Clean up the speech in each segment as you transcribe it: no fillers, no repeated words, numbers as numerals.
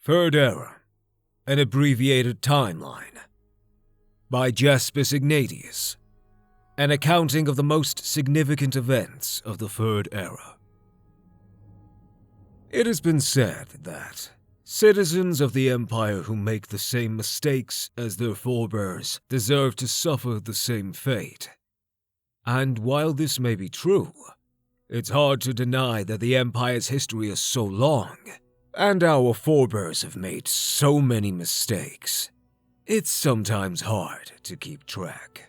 Third Era, an abbreviated timeline, by Jaspis Ignatius, an accounting of the most significant events of the Third Era. It has been said that citizens of the Empire who make the same mistakes as their forebears deserve to suffer the same fate. And while this may be true, it's hard to deny that the Empire's history is so long, and our forebears have made so many mistakes. It's sometimes hard to keep track.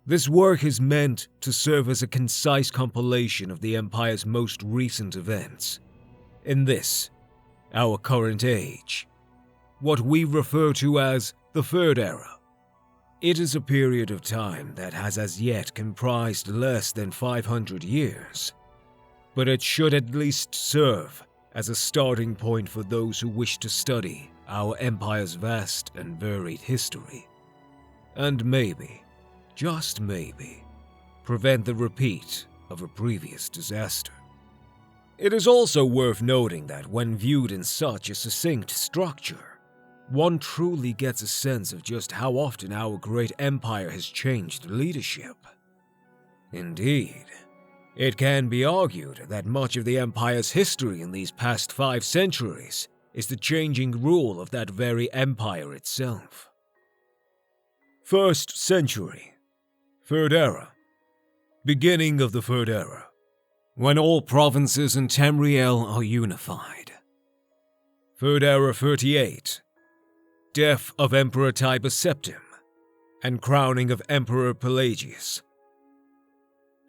This work is meant to serve as a concise compilation of the Empire's most recent events. In this, our current age, what we refer to as the Third Era. It is a period of time that has as yet comprised less than 500 years, but it should at least serve as a starting point for those who wish to study our Empire's vast and varied history, and maybe, just maybe, prevent the repeat of a previous disaster. It is also worth noting that when viewed in such a succinct structure, one truly gets a sense of just how often our great empire has changed leadership. Indeed, it can be argued that much of the Empire's history in these past 5 centuries is the changing rule of that very empire itself. First century, Third Era, beginning of the Third Era, when all provinces in Tamriel are unified. Third Era 38, death of Emperor Tiber Septim, and crowning of Emperor Pelagius.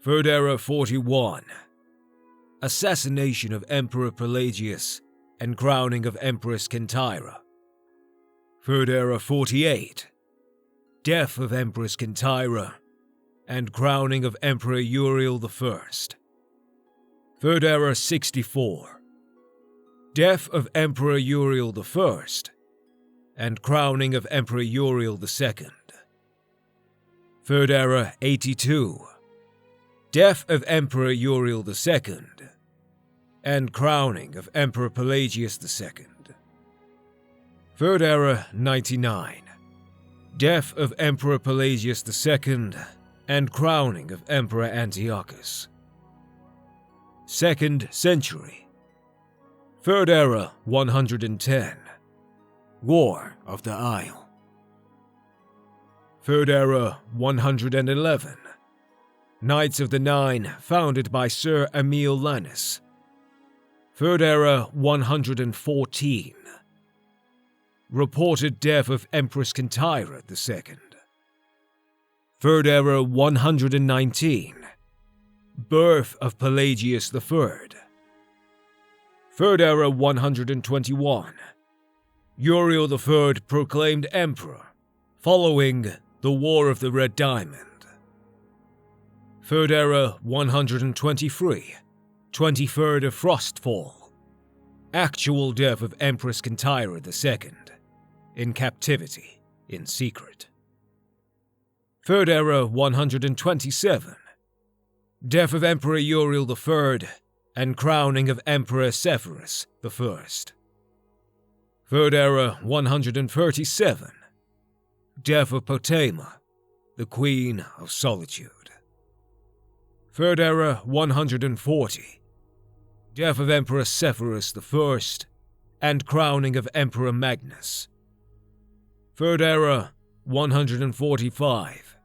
Third Era 41, assassination of Emperor Pelagius and crowning of Empress Kentyra. Third Era 48, death of Empress Kentyra and crowning of Emperor Uriel I. Third Era 64, death of Emperor Uriel I and crowning of Emperor Uriel II. Third Era 82, death of Emperor Uriel II and crowning of Emperor Pelagius II. Third Era 99, death of Emperor Pelagius II and crowning of Emperor Antiochus. Second century, Third Era 110, War of the Isle. Third Era 111, Knights of the Nine founded by Sir Emil Lannis. Third Era 114, reported death of Empress Kentyra II. Third Era 119, birth of Pelagius III. Third Era 121, Uriel III proclaimed emperor, following the War of the Red Diamond. Third Era 123, 23rd of Frostfall, actual death of Empress Kentyra II, in captivity, in secret. Third Era 127, death of Emperor Uriel III and crowning of Emperor Severus I. Third Era 137, death of Potema, the Queen of Solitude. Third Era 140, death of Emperor Severus I and crowning of Emperor Magnus. Third Era 145,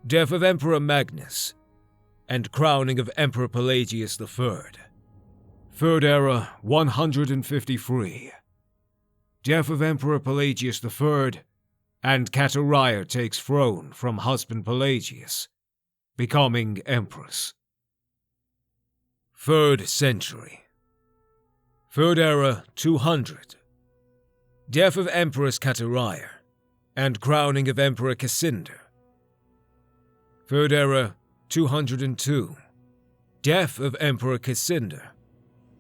death of Emperor Magnus and crowning of Emperor Pelagius III. Third Era 153, death of Emperor Pelagius III and Kataraya takes throne from husband Pelagius, becoming empress. Third century, Third Era 200, death of Empress Kataraya and crowning of Emperor Cassander. Third Era 202, death of Emperor Cassander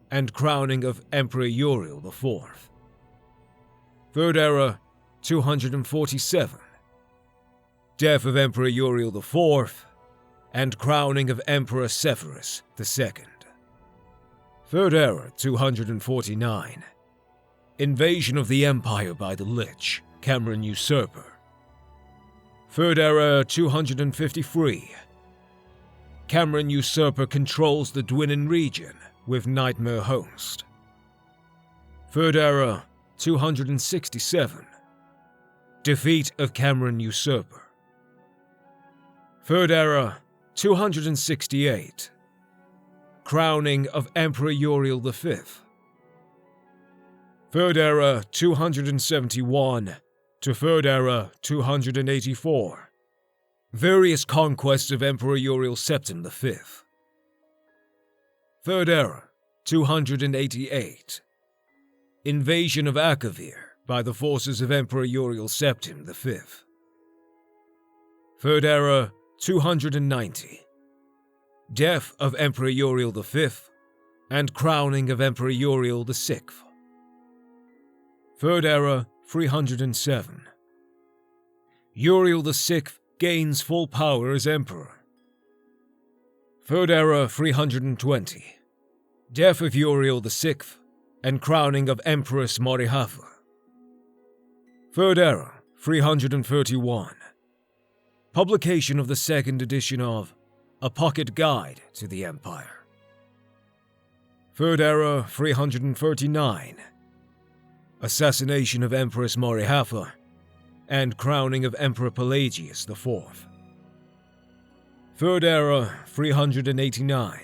and crowning of Emperor Uriel IV. Third Era 247, death of Emperor Uriel IV and crowning of Emperor Severus II. Third Era 249, Invasion of the Empire by the Lich, Cameron Usurper. 3rd Era 253. Cameron Usurper controls the Dwynnin region with Nightmare Host. 3rd Era 267. Defeat of Cameron Usurper. 3rd Era 268. Crowning of Emperor Uriel V. 3rd Era 271 to 3rd Era 284. Various conquests of Emperor Uriel Septim V. 3rd Era 288. Invasion of Akavir by the forces of Emperor Uriel Septim V. 3rd Era 290. Death of Emperor Uriel V and crowning of Emperor Uriel VI. 3rd Era 307. Uriel VI gains full power as Emperor. 3rd Era 320. Death of Uriel VI and crowning of Empress Marihafa. 3rd Era 331. Publication of the 2nd edition of A Pocket Guide to the Empire. 3rd Era 339. Assassination of Empress Marihafa and crowning of Emperor Pelagius IV. 3rd Era 389.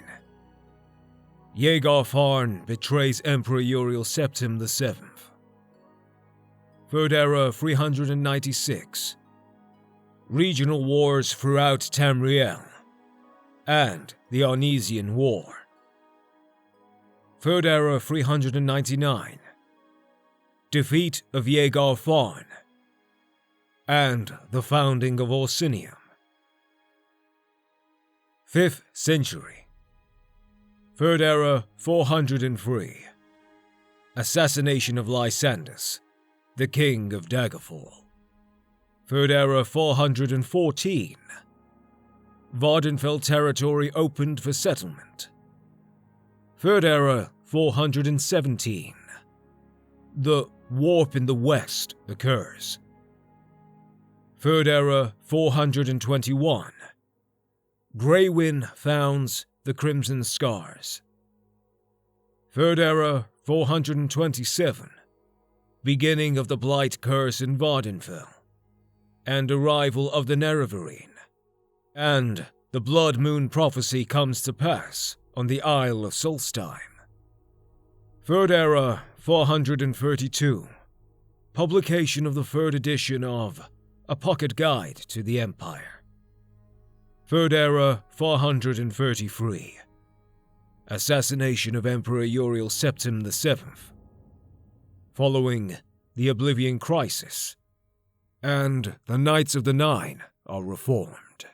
Yegar Farn betrays Emperor Uriel Septim VII. 3rd Era 396. Regional wars throughout Tamriel and the Arnesian War. 3rd Era 399. Defeat of Yegar Farn and the founding of Orsinium. 5th century. 3rd Era 403. Assassination of Lysandus, the king of Daggerfall. 3rd Era 414. Vardenfell territory opened for settlement. 3rd Era 417. The Warp in the West occurs. 3rd Era 421. Greywyn founds the Crimson Scars. 3rd Era 427. Beginning of the Blight Curse in Vardenfell, and arrival of the Nerevarine, and the Blood Moon prophecy comes to pass on the Isle of Solstheim. 3rd Era 432. Publication of the 3rd edition of A Pocket Guide to the Empire. 3rd Era 433. Assassination of Emperor Uriel Septim VII. Following the Oblivion Crisis, and the Knights of the Nine are reformed.